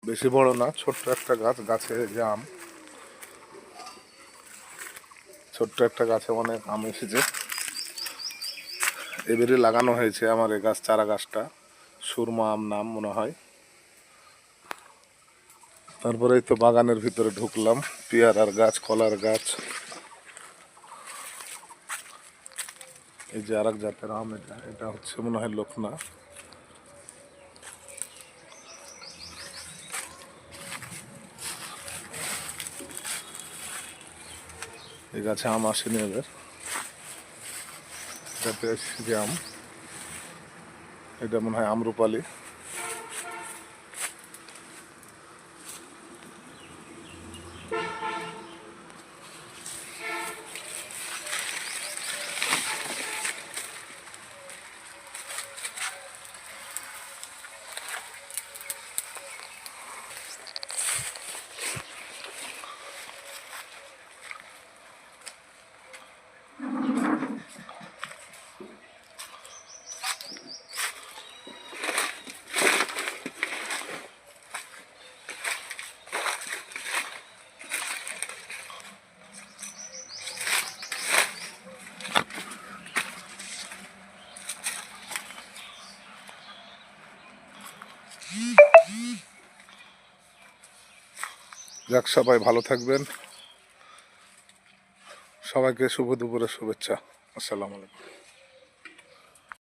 বেশি বড় না, ছোট্ট একটা গাছ, গাছে যে আম, ছোট্ট একটা গাছে অনেক আম এসেছে। এবারে লাগানো হয়েছে আমার এই গাছ, চারা গাছটা সুরমা আম নাম মনে হয়। তারপরেই তো বাগানের ভিতরে ঢুকলাম, পেয়ারার গাছ, কলার গাছ, এই যে আর এক জাতের আম, এটা এটা হচ্ছে মনে হয় লক্ষ্ণা। এই গাছে আম আসেনি এবার, এটাতে যে আম, এটা মনে হয় আমরুপালি। যাক, সবাই ভালো থাকবেন, সবাইকে শুভ দুপুরের শুভেচ্ছা। আসসালামু আলাইকুম।